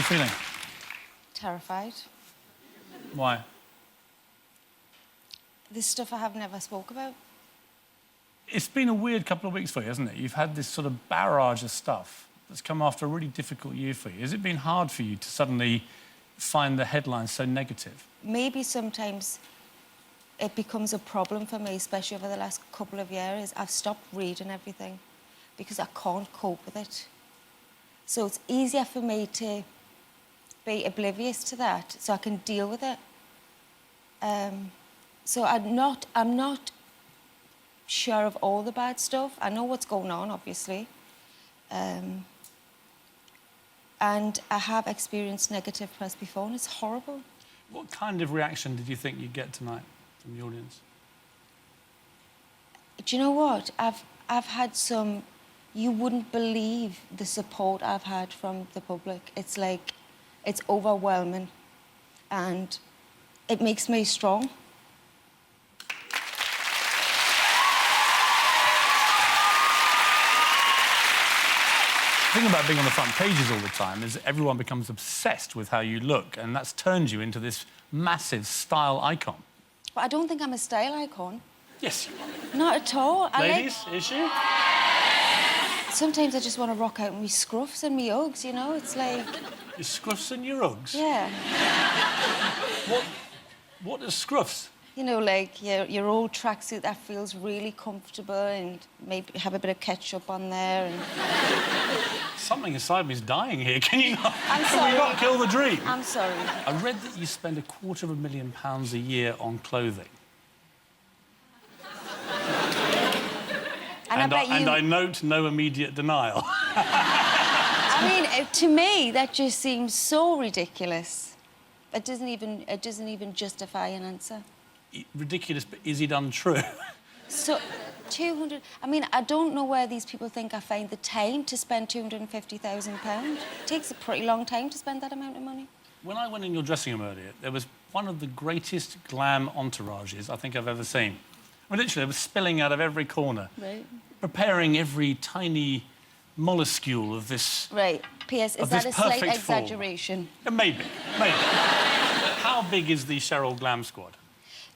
you feeling? Terrified. Why? There's stuff I have never spoke about. It's been a weird couple of weeks for you, hasn't it? You've had this sort of barrage of stuff that's come after a really difficult year for you. Has it been hard for you to suddenly find the headlines so negative? Maybe sometimes it becomes a problem for me, especially over the last couple of years. I've stopped reading everything because I can't cope with it. So it's easier for me to be oblivious to that so I can deal with it. So I'm not sure of all the bad stuff. I know what's going on, obviously. And I have experienced negative press before, and it's horrible. What kind of reaction did you think you'd get tonight from the audience? Do you know what? I've had some... You wouldn't believe the support I've had from the public. It's like... It's overwhelming, and it makes me strong. The thing about being on the front pages all the time is that everyone becomes obsessed with how you look, and that's turned you into this massive style icon. But I don't think I'm a style icon. Yes, you are. Not at all. Ladies, is she? Sometimes I just want to rock out in my scruffs and my Uggs, you know? It's like... Your scruffs and your Uggs? Yeah. What are scruffs? You know, like your old tracksuit that feels really comfortable and maybe have a bit of ketchup on there and... Something inside me is dying here. Can you not... I'm sorry. Can we not kill the dream? I'm sorry. I read that you spend £250,000 a year on clothing. And I note no immediate denial. I mean, to me, that just seems so ridiculous. It doesn't even justify an answer. Ridiculous, but is it untrue? So, 200... I mean, I don't know where these people think I find the time to spend £250,000. It takes a pretty long time to spend that amount of money. When I went in your dressing room earlier, there was one of the greatest glam entourages I think I've ever seen. I mean, literally, it was spilling out of every corner. Right. Preparing every tiny molluscule of this... Right. P.S., is that a slight exaggeration? Maybe, maybe. How big is the Cheryl Glam squad?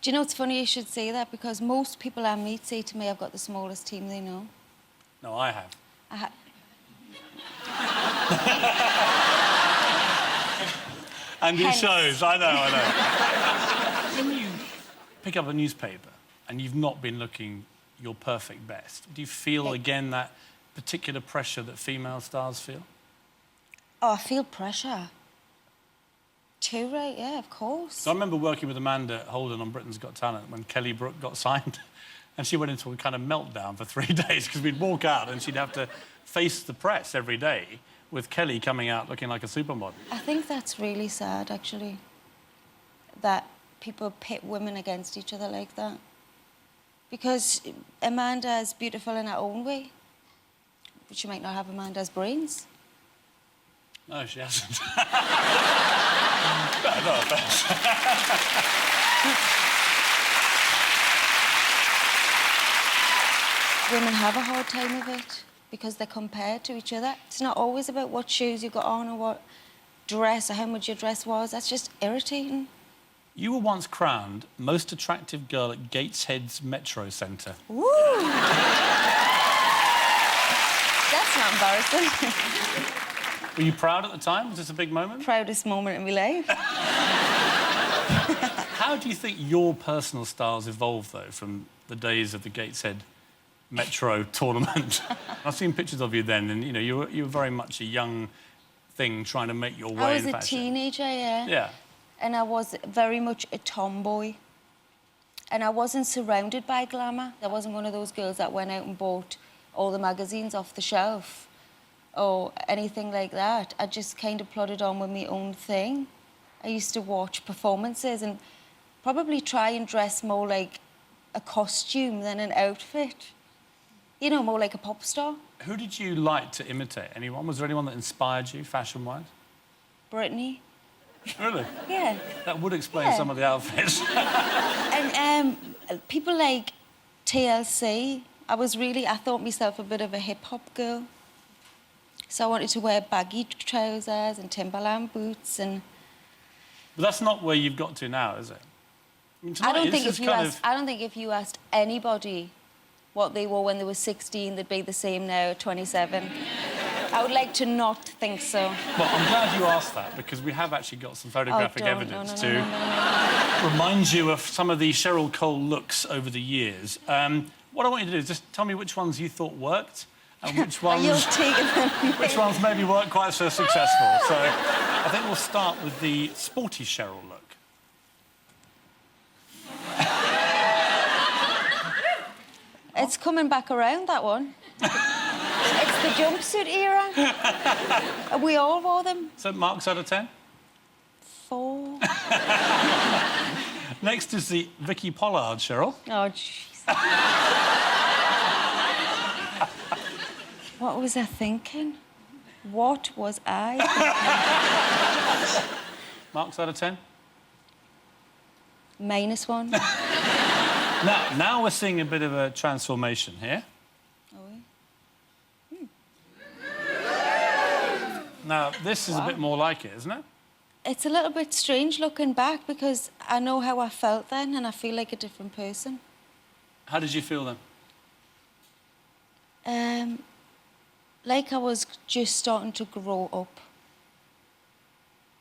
Do you know, it's funny you should say that, because most people I meet say to me I've got the smallest team they know. No, I have. And it shows, I know. When you pick up a newspaper and you've not been looking your perfect best, do you feel, again, that particular pressure that female stars feel? Oh, I feel pressure. Too, right? Yeah, of course. So I remember working with Amanda Holden on Britain's Got Talent when Kelly Brook got signed, and she went into a kind of meltdown for 3 days because we'd walk out and she'd have to face the press every day with Kelly coming out looking like a supermodel. I think that's really sad, actually, that people pit women against each other like that. Because Amanda is beautiful in her own way, but she might not have Amanda's brains. No, she hasn't. No offence. Women have a hard time of it because they're compared to each other. It's not always about what shoes you got on or what dress or how much your dress was. That's just irritating. You were once crowned most attractive girl at Gateshead's Metro Centre. Ooh! That's not embarrassing. Were you proud at the time? Was this a big moment? Proudest moment in my life. How do you think your personal style's evolved, though, from the days of the Gateshead Metro tournament? I've seen pictures of you then, and, you know, you were very much a young thing trying to make your way in fashion. I was a teenager, yeah. Yeah. And I was very much a tomboy. And I wasn't surrounded by glamour. I wasn't one of those girls that went out and bought all the magazines off the shelf or anything like that. I just kind of plodded on with my own thing. I used to watch performances and probably try and dress more like a costume than an outfit. You know, more like a pop star. Who did you like to imitate? Anyone? Was there anyone that inspired you, fashion-wise? Britney. Really? Yeah. That would explain some of the outfits. And people like TLC. I thought myself a bit of a hip-hop girl. So I wanted to wear baggy trousers and Timberland boots and... But that's not where you've got to now, is it? I mean, I don't tonight, think if you asked anybody what they wore when they were 16, they'd be the same now at 27. I would like to not think so. Well, I'm glad you asked that, because we have actually got some photographic evidence to remind you of some of the Cheryl Cole looks over the years. What I want you to do is just tell me which ones you thought worked and which ones... which ones maybe weren't quite so successful. So I think we'll start with the sporty Cheryl look. It's coming back around, that one. It's the jumpsuit era. We all wore them. So marks out of 10? 4. Next is the Vicky Pollard, Cheryl. Oh, jeez. What was I thinking? What was I thinking? Marks out of 10? -1. Now we're seeing a bit of a transformation here. Are we? Now, this is a bit more like it, isn't it? It's a little bit strange looking back because I know how I felt then and I feel like a different person. How did you feel then? Like I was just starting to grow up,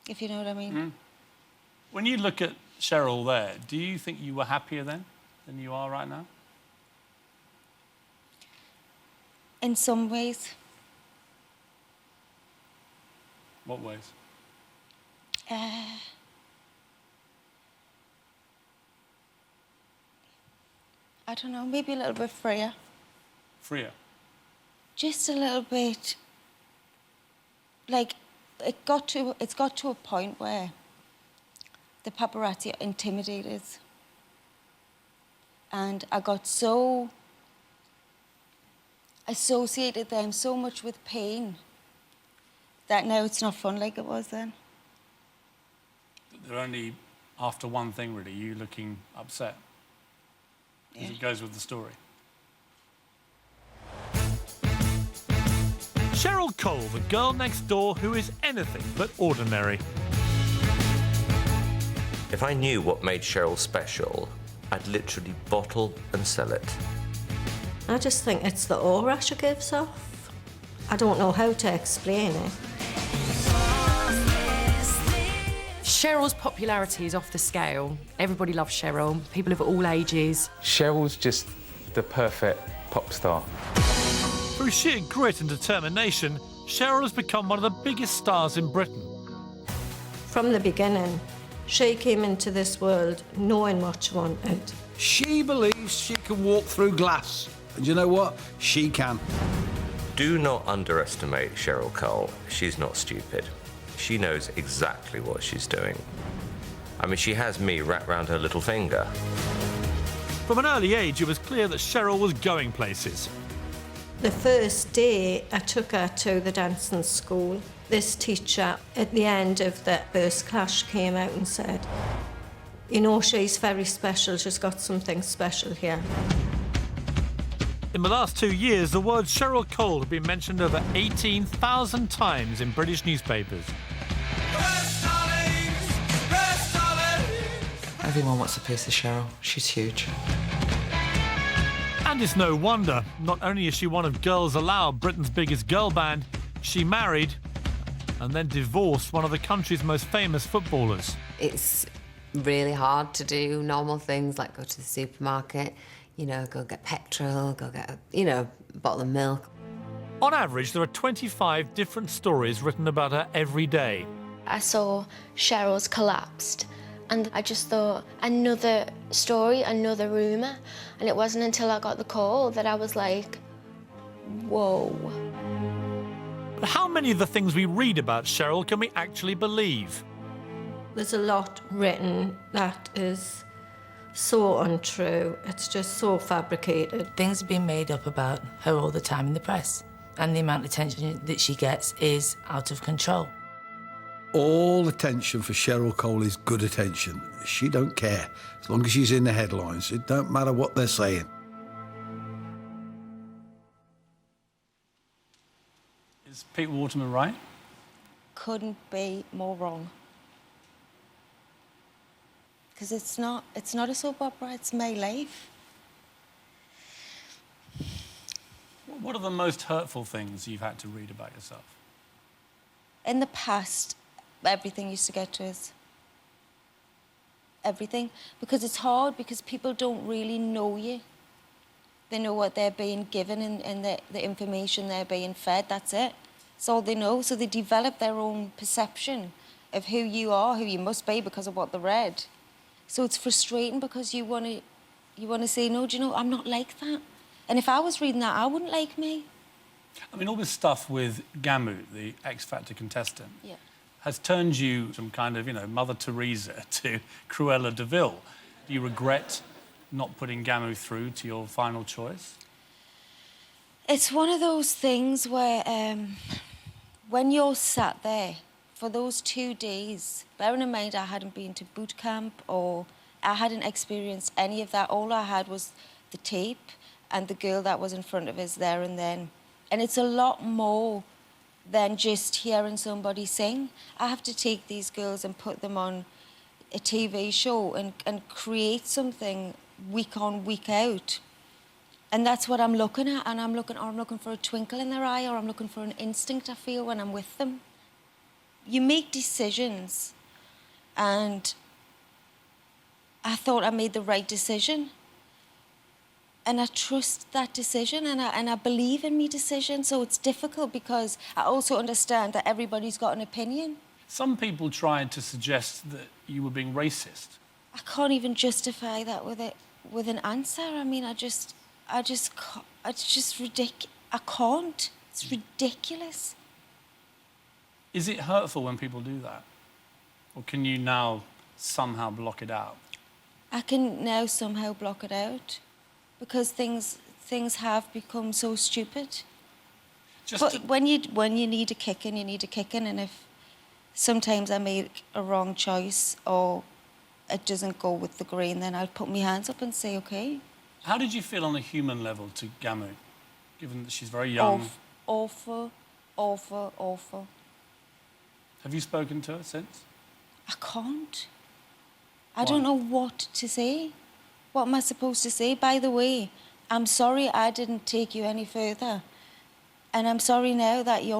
if you know what I mean. Mm. When you look at Cheryl there, do you think you were happier then than you are right now? In some ways. What ways? I don't know, maybe a little bit freer. Freer? Just a little bit, like, it's got to a point where the paparazzi are intimidated. And I got so associated them so much with pain that now it's not fun like it was then. They're only after one thing, really, you looking upset. As it goes with the story. Cheryl Cole, the girl next door who is anything but ordinary. If I knew what made Cheryl special, I'd literally bottle and sell it. I just think it's the aura she gives off. I don't know how to explain it. Cheryl's popularity is off the scale. Everybody loves Cheryl, people of all ages. Cheryl's just the perfect pop star. Through sheer grit and determination, Cheryl has become one of the biggest stars in Britain. From the beginning, she came into this world knowing what she wanted. She believes she can walk through glass. And you know what? She can. Do not underestimate Cheryl Cole. She's not stupid. She knows exactly what she's doing. I mean, she has me wrapped round her little finger. From an early age, it was clear that Cheryl was going places. The first day I took her to the dancing school, this teacher at the end of the first class came out and said, you know, she's very special, she's got something special here. In the last 2 years, the word Cheryl Cole had been mentioned over 18,000 times in British newspapers. Everyone wants a piece of Cheryl. She's huge. And it's no wonder. Not only is she one of Girls Aloud, Britain's biggest girl band, she married and then divorced one of the country's most famous footballers. It's really hard to do normal things like go to the supermarket, you know, go get petrol, go get, you know, a bottle of milk. On average, there are 25 different stories written about her every day. I saw Cheryl's collapsed, and I just thought, another story, another rumour. And it wasn't until I got the call that I was like, whoa. But how many of the things we read about Cheryl can we actually believe? There's a lot written that is so untrue. It's just so fabricated. Things have been made up about her all the time in the press, and the amount of attention that she gets is out of control. All attention for Cheryl Cole is good attention. She don't care. As long as she's in the headlines, it don't matter what they're saying. Is Pete Waterman right? Couldn't be more wrong. Because it's not a soap opera, it's my life. What are the most hurtful things you've had to read about yourself? In the past, everything used to get to us. Everything. Because it's hard, because people don't really know you. They know what they're being given and the information they're being fed, that's it. It's all they know. So they develop their own perception of who you are, who you must be because of what they read. So it's frustrating because you want to say, no, do you know, I'm not like that. And if I was reading that, I wouldn't like me. I mean, all this stuff with Gamu, the X Factor contestant, Yeah. has turned you from kind of, you know, Mother Teresa to Cruella de Vil. Do you regret not putting Gamu through to your final choice? It's one of those things where when you're sat there for those 2 days, bearing in mind I hadn't been to boot camp or I hadn't experienced any of that. All I had was the tape and the girl that was in front of us there and then. And it's a lot more than just hearing somebody sing. I have to take these girls and put them on a TV show and create something week on, week out. And that's what I'm looking at, and I'm looking for a twinkle in their eye, or I'm looking for an instinct I feel when I'm with them. You make decisions, and I thought I made the right decision. And I trust that decision, and I believe in my decision, so it's difficult because I also understand that everybody's got an opinion. Some people tried to suggest that you were being racist. I can't even justify that with an answer. I mean, it's just ridiculous. I can't. It's ridiculous. Is it hurtful when people do that? Or can you now somehow block it out? I can now somehow block it out because things have become so stupid. But when you need a kicking, you need a kicking, and if sometimes I make a wrong choice or it doesn't go with the grain, then I'll put my hands up and say, okay. How did you feel on a human level to Gamu, given that she's very young? Awful, awful, awful. Have you spoken to her since? I can't. I don't know what to say. What am I supposed to say? By the way, I'm sorry I didn't take you any further. And I'm sorry now that you're